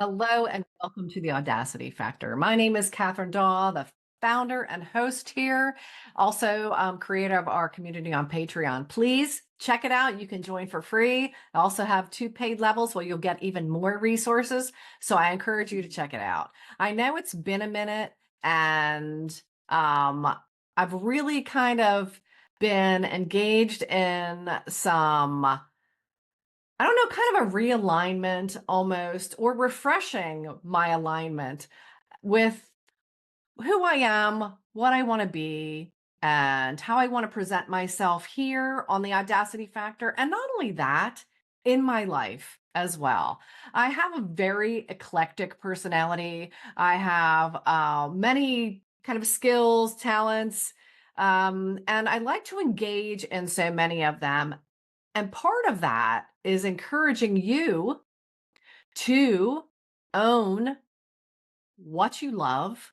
Hello and welcome to the Audacity Factor. My name is Kathryn, the founder and host here, also creator of our community on Patreon. Please check it out. You can join for free. I also have 2 paid levels where you'll get even more resources. So I encourage you to check it out. I know it's been a minute and I've really kind of been engaged in some I don't know, kind of a realignment almost, or refreshing my alignment with who I am, what I want to be, and how I want to present myself here on the Audacity Factor. And not only that, in my life as well. I have a very eclectic personality. I have many kind of skills, talents, and I like to engage in so many of them. And part of that is encouraging you to own what you love,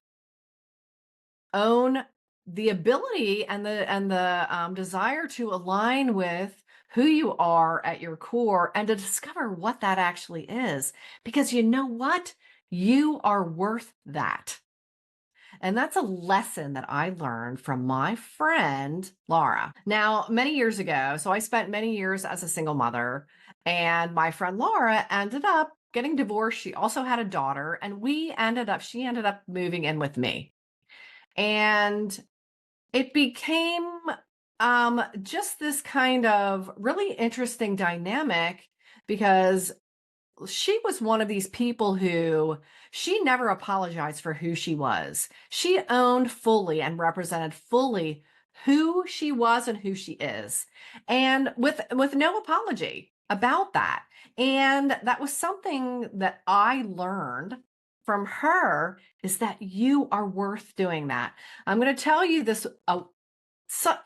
own the ability and the desire to align with who you are at your core and to discover what that actually is. Because you know what? You are worth that. And that's a lesson that I learned from my friend, Laura. Now, many years ago, so I spent many years as a single mother, and my friend Laura ended up getting divorced. She also had a daughter, and she ended up moving in with me. And it became just this kind of really interesting dynamic because she was one of these people who she never apologized for who she was. She owned fully and represented fully who she was and who she is, and with no apology about that. And that was something that I learned from her, is that you are worth doing that. I'm going to tell you this.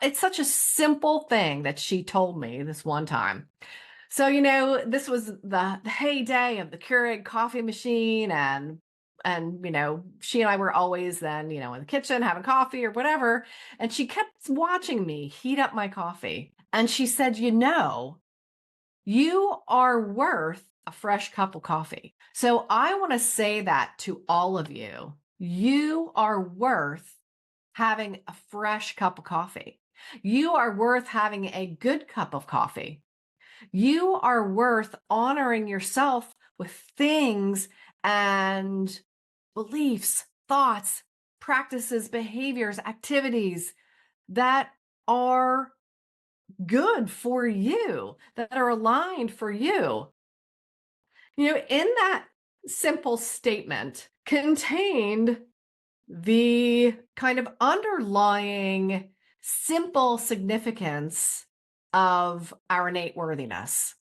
It's such a simple thing that she told me this one time. So, this was the heyday of the Keurig coffee machine, and she and I were always then, in the kitchen having coffee or whatever. And she kept watching me heat up my coffee. And she said, you are worth a fresh cup of coffee. So I want to say that to all of you. You are worth having a fresh cup of coffee. You are worth having a good cup of coffee. You are worth honoring yourself with things and beliefs, thoughts, practices, behaviors, activities that are good for you, that are aligned for you. In that simple statement contained the kind of underlying simple significance of our innate worthiness.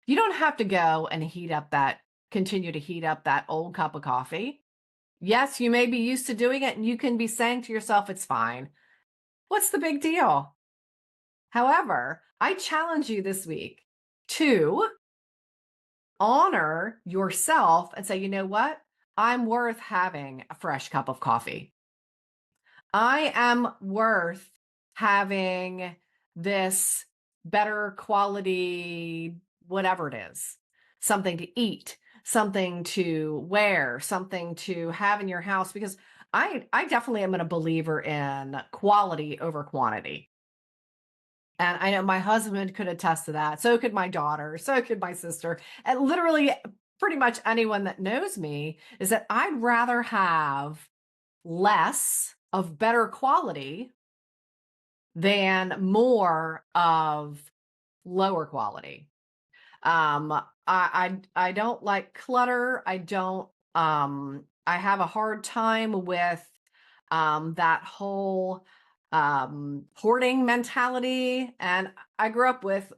You don't have to go and continue to heat up that old cup of coffee. Yes, you may be used to doing it and you can be saying to yourself, it's fine. What's the big deal? However, I challenge you this week to honor yourself and say, you know what? I'm worth having a fresh cup of coffee. I am worth having this better quality, whatever it is, something to eat, something to wear, something to have in your house, because I definitely am a believer in quality over quantity. And I know my husband could attest to that. So could my daughter. So could my sister. And literally pretty much anyone that knows me, is that I'd rather have less of better quality than more of lower quality. I don't like clutter. I have a hard time with that whole hoarding mentality. And I grew up with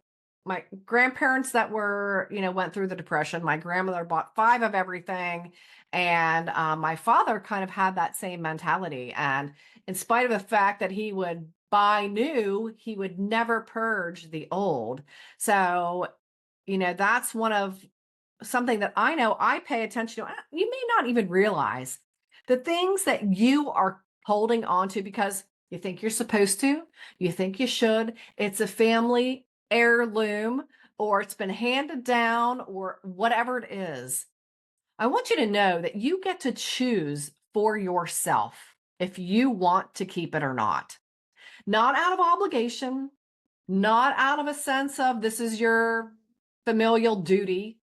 my grandparents that went through the Depression. My grandmother bought 5 of everything. And my father kind of had that same mentality. And in spite of the fact that he would buy new, he would never purge the old. So, that's one of something that I know I pay attention to. You may not even realize the things that you are holding on to because you think you're supposed to, you think you should. It's a family heirloom, or it's been handed down, or whatever it is. I want you to know that you get to choose for yourself if you want to keep it or not. Not out of obligation, not out of a sense of this is your familial duty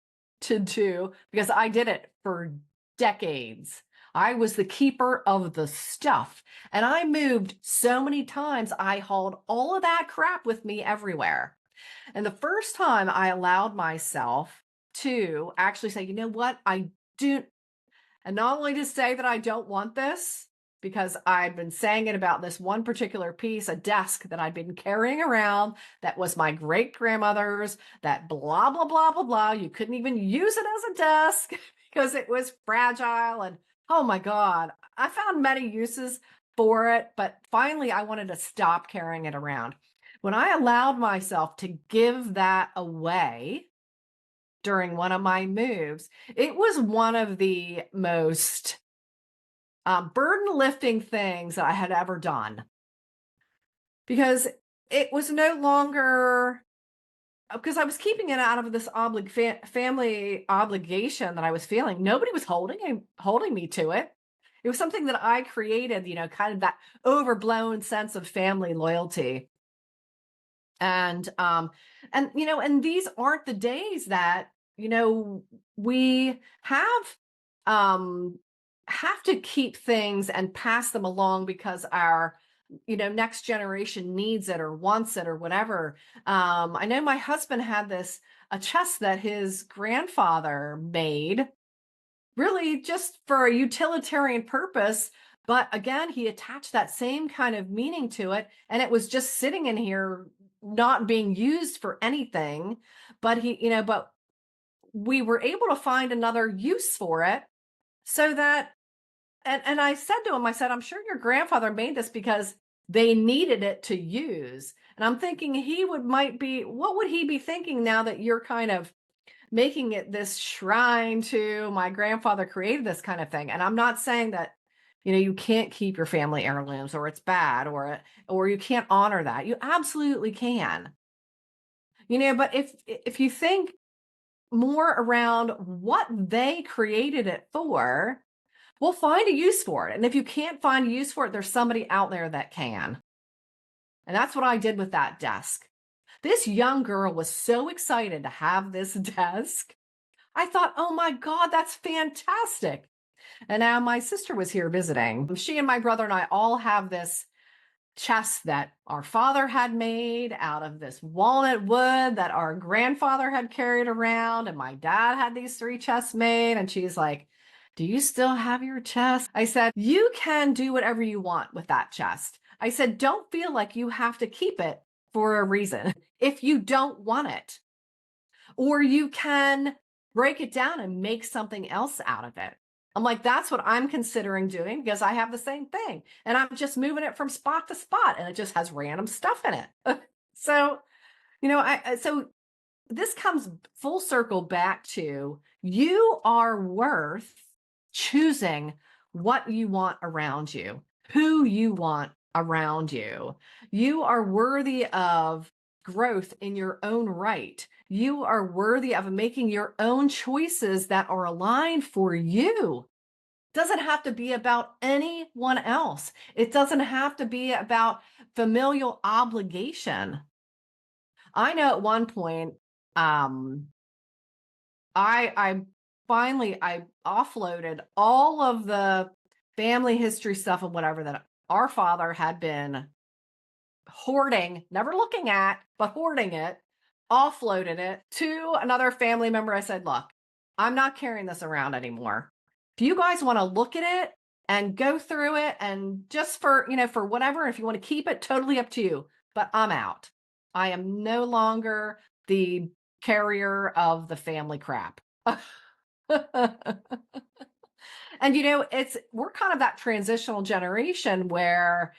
to do, because I did it for decades. I was the keeper of the stuff, and I moved so many times. I hauled all of that crap with me everywhere. And the first time I allowed myself to actually say, you know what, I do, and not only to say that I don't want this, because I'd been saying it about this one particular piece, a desk that I'd been carrying around that was my great grandmother's, that blah, blah, blah, blah, blah. You couldn't even use it as a desk because it was fragile. And oh my God, I found many uses for it. But finally, I wanted to stop carrying it around. When I allowed myself to give that away, during one of my moves, it was one of the most burden lifting things that I had ever done, because it was no longer, because I was keeping it out of this family obligation that I was feeling. Nobody was holding me to it. It was something that I created, kind of that overblown sense of family loyalty. And these aren't the days that, we um have to keep things and pass them along because our next generation needs it or wants it or whatever. I know my husband had a chest that his grandfather made, really just for a utilitarian purpose. But again, he attached that same kind of meaning to it. And it was just sitting in here, not being used for anything. But we were able to find another use for it, so that, and I said to him, I said, I'm sure your grandfather made this because they needed it to use. And I'm thinking what would he be thinking now that you're kind of making it this shrine to my grandfather created this kind of thing. And I'm not saying that, you can't keep your family heirlooms, or it's bad, or you can't honor that. You absolutely can. But if you think more around what they created it for, we'll find a use for it. And if you can't find a use for it, there's somebody out there that can. And that's what I did with that desk. This young girl was so excited to have this desk. I thought, oh my God, that's fantastic. And now my sister was here visiting. She and my brother and I all have this chest that our father had made out of this walnut wood that our grandfather had carried around. And my dad had these 3 chests made. And she's like, do you still have your chest? I said, you can do whatever you want with that chest. I said, don't feel like you have to keep it for a reason if you don't want it. Or you can break it down and make something else out of it. I'm like, that's what I'm considering doing, because I have the same thing and I'm just moving it from spot to spot and it just has random stuff in it. So, so this comes full circle back to, you are worth choosing what you want around you, who you want around you. You are worthy of growth in your own right. You are worthy of making your own choices that are aligned for you. It doesn't have to be about anyone else. It doesn't have to be about familial obligation. I know at one point, um, I finally I offloaded all of the family history stuff and whatever that our father had been hoarding, never looking at, but hoarding it, offloaded it to another family member. I said, look, I'm not carrying this around anymore. If you guys want to look at it and go through it, and just for whatever, if you want to keep it, totally up to you, but I'm out. I am no longer the carrier of the family crap. And we're kind of that transitional generation where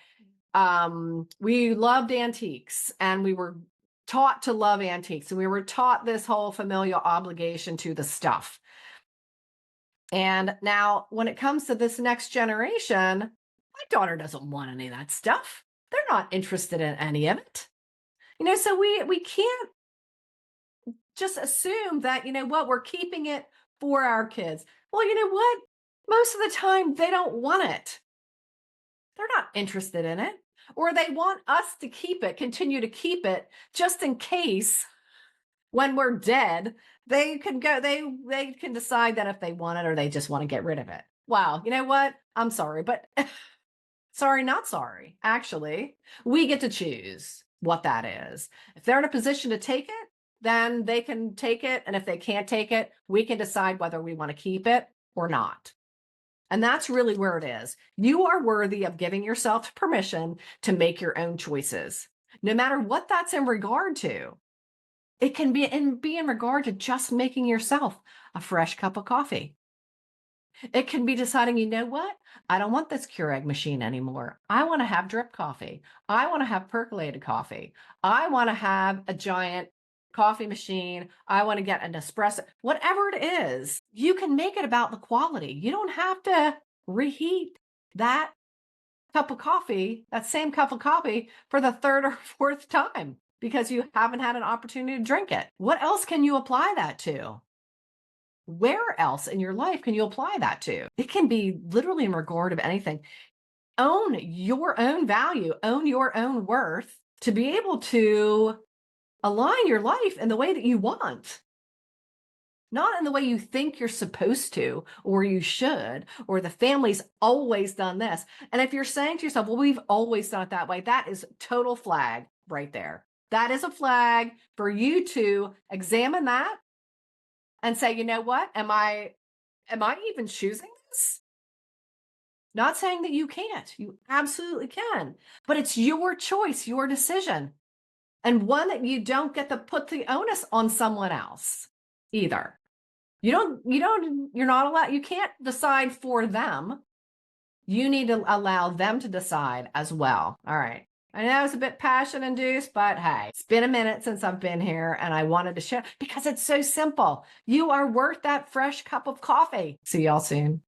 we loved antiques, and we were taught to love antiques, and we were taught this whole familial obligation to the stuff. And now when it comes to this next generation, my daughter doesn't want any of that stuff. They're not interested in any of it. So we can't just assume that, what, we're keeping it for our kids. Well, you know what? Most of the time, they don't want it. They're not interested in it, or they want us to keep it, continue to keep it, just in case when we're dead, they can go, they can decide that if they want it or they just want to get rid of it. Wow, you know what? I'm sorry, but sorry, not sorry. Actually, we get to choose what that is. If they're in a position to take it, then they can take it. And if they can't take it, we can decide whether we want to keep it or not. And that's really where it is. You are worthy of giving yourself permission to make your own choices, no matter what that's in regard to. It can be in regard to just making yourself a fresh cup of coffee. It can be deciding, you know what? I don't want this Keurig machine anymore. I want to have drip coffee. I want to have percolated coffee. I want to have a giant coffee machine. I want to get an espresso. Whatever it is, you can make it about the quality. You don't have to reheat that cup of coffee, that same cup of coffee, for the third or fourth time because you haven't had an opportunity to drink it. What else can you apply that to? Where else in your life can you apply that to? It can be literally in regard of anything. Own your own value, own your own worth to be able to align your life in the way that you want, not in the way you think you're supposed to, or you should, or the family's always done this. And if you're saying to yourself, well, we've always done it that way, that is total flag right there. That is a flag for you to examine that and say, you know what? Am I even choosing this? Not saying that you can't. You absolutely can. But it's your choice, your decision. And one that you don't get to put the onus on someone else either. You're not allowed, you can't decide for them. You need to allow them to decide as well. All right. I know it's a bit passion induced, but hey, it's been a minute since I've been here and I wanted to share because it's so simple. You are worth that fresh cup of coffee. See y'all soon.